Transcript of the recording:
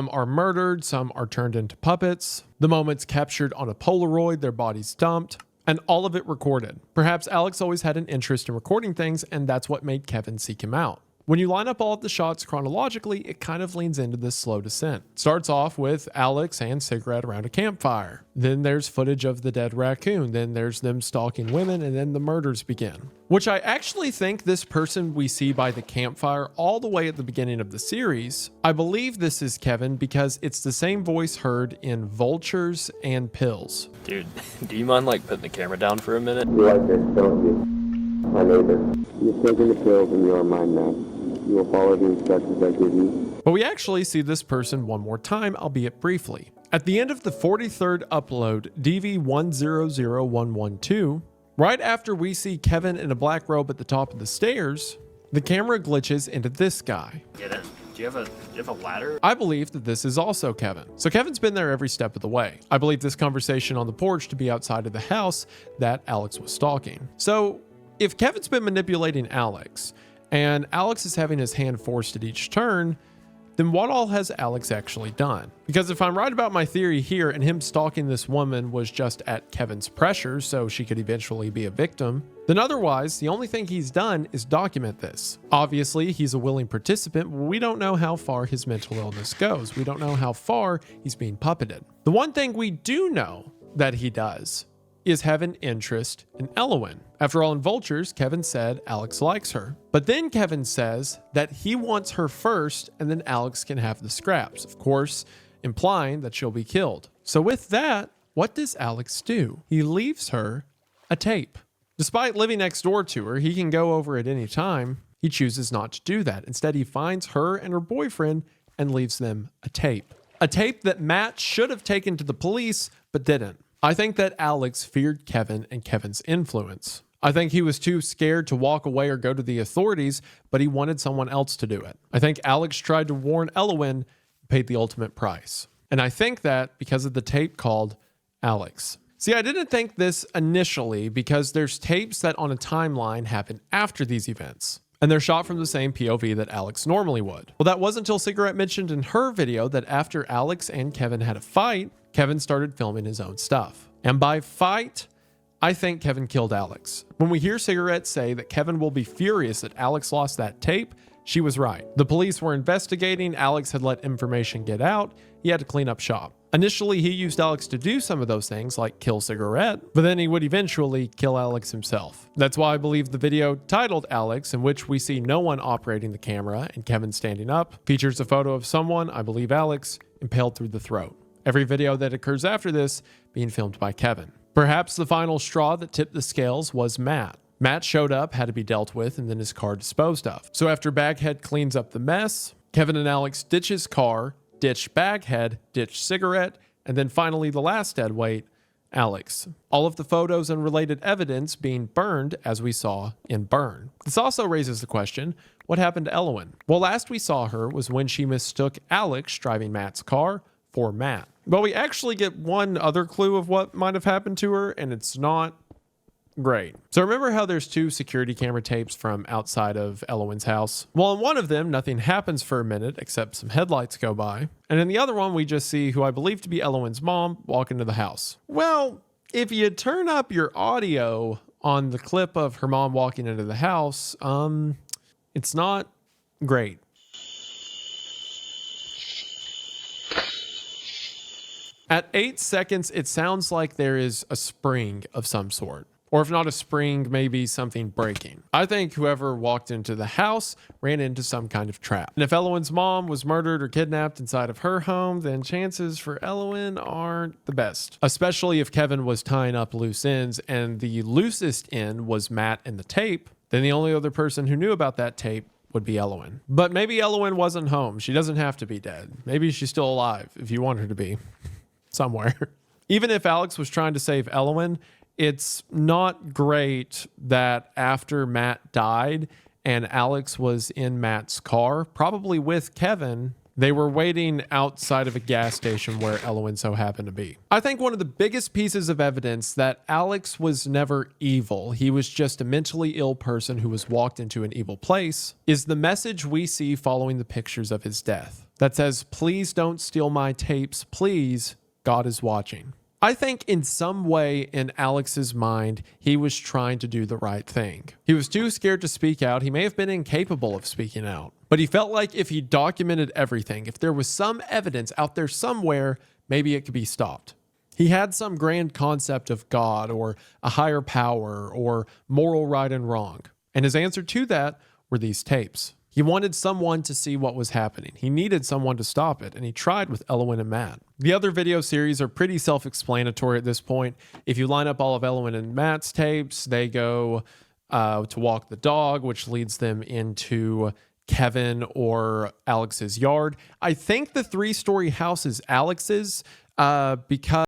Some are murdered, some are turned into puppets. The moments captured on a Polaroid, their bodies dumped, and all of it recorded. Perhaps Alex always had an interest in recording things, and that's what made Kevin seek him out. When you line up all of the shots chronologically, it kind of leans into this slow descent. It starts off with Alex and cigarette around a campfire. Then there's footage of the dead raccoon. Then there's them stalking women, and then the murders begin. Which I actually think this person we see by the campfire all the way at the beginning of the series, I believe this is Kevin because it's the same voice heard in Vultures and Pills. Dude, do you mind like putting the camera down for a minute? You like this, don't you? My neighbor. You've taken the pills and you are mine now. You will follow the instructions I give you. But we actually see this person one more time, albeit briefly. At the end of the 43rd upload, DV100112, right after we see Kevin in a black robe at the top of the stairs, the camera glitches into this guy. Get in. Do you have a ladder? I believe that this is also Kevin. So Kevin's been there every step of the way. I believe this conversation on the porch to be outside of the house that Alex was stalking. So if Kevin's been manipulating Alex, and Alex is having his hand forced at each turn, then what all has Alex actually done? Because if I'm right about my theory here and him stalking this woman was just at Kevin's pressure so she could eventually be a victim, then otherwise the only thing he's done is document this. Obviously, he's a willing participant, but we don't know how far his mental illness goes. We don't know how far he's being puppeted. The one thing we do know that he does is have an interest in Elowen. After all, in Vultures, Kevin said Alex likes her. But then Kevin says that he wants her first and then Alex can have the scraps, of course, implying that she'll be killed. So with that, what does Alex do? He leaves her a tape. Despite living next door to her, he can go over at any time. He chooses not to do that. Instead, he finds her and her boyfriend and leaves them a tape. A tape that Matt should have taken to the police, but didn't. I think that Alex feared Kevin and Kevin's influence. I think he was too scared to walk away or go to the authorities, but he wanted someone else to do it. I think Alex tried to warn Elowen, paid the ultimate price. And I think that because of the tape called Alex. See, I didn't think this initially because there's tapes that on a timeline happen after these events. And they're shot from the same POV that Alex normally would. Well, that wasn't until Cigarette mentioned in her video that after Alex and Kevin had a fight, Kevin started filming his own stuff. And by fight, I think Kevin killed Alex. When we hear Cigarette say that Kevin will be furious that Alex lost that tape, she was right. The police were investigating. Alex had let information get out. He had to clean up shop. Initially, he used Alex to do some of those things like kill Cigarette, but then he would eventually kill Alex himself. That's why I believe the video titled Alex, in which we see no one operating the camera and Kevin standing up, features a photo of someone, I believe Alex, impaled through the throat. Every video that occurs after this being filmed by Kevin. Perhaps the final straw that tipped the scales was Matt. Matt showed up, had to be dealt with, and then his car disposed of. So after Baghead cleans up the mess, Kevin and Alex ditch his car, ditch Baghead, ditch Cigarette, and then finally the last dead weight, Alex. All of the photos and related evidence being burned as we saw in Burn. This also raises the question, what happened to Elowen? Well, last we saw her was when she mistook Alex driving Matt's car for Matt. But we actually get one other clue of what might have happened to her, and it's not great. So remember how there's two security camera tapes from outside of Elowen's house? Well, in one of them, nothing happens for a minute except some headlights go by. And in the other one, we just see who I believe to be Elowen's mom walk into the house. Well, if you turn up your audio on the clip of her mom walking into the house, it's not great. At 8 seconds, it sounds like there is a spring of some sort. Or if not a spring, maybe something breaking. I think whoever walked into the house ran into some kind of trap. And if Elowen's mom was murdered or kidnapped inside of her home, then chances for Elowen aren't the best. Especially if Kevin was tying up loose ends and the loosest end was Matt and the tape, then the only other person who knew about that tape would be Elowen. But maybe Elowen wasn't home. She doesn't have to be dead. Maybe she's still alive if you want her to be somewhere. Even if Alex was trying to save Elowen, it's not great that after Matt died and Alex was in Matt's car, probably with Kevin, They were waiting outside of a gas station where Elwyn so happened to be. I think one of the biggest pieces of evidence that Alex was never evil, he was just a mentally ill person who was walked into an evil place, is the message we see following the pictures of his death that says, "Please don't steal my tapes. Please, God is watching." I think in some way in Alex's mind, he was trying to do the right thing. He was too scared to speak out. He may have been incapable of speaking out, but he felt like if he documented everything, if there was some evidence out there somewhere, maybe it could be stopped. He had some grand concept of God or a higher power or moral right and wrong. And his answer to that were these tapes. He wanted someone to see what was happening. He needed someone to stop it, and he tried with Elwyn and Matt. The other video series are pretty self-explanatory at this point. If you line up all of Elwyn and Matt's tapes, they go to walk the dog, which leads them into Kevin or Alex's yard. I think the 3-story house is Alex's because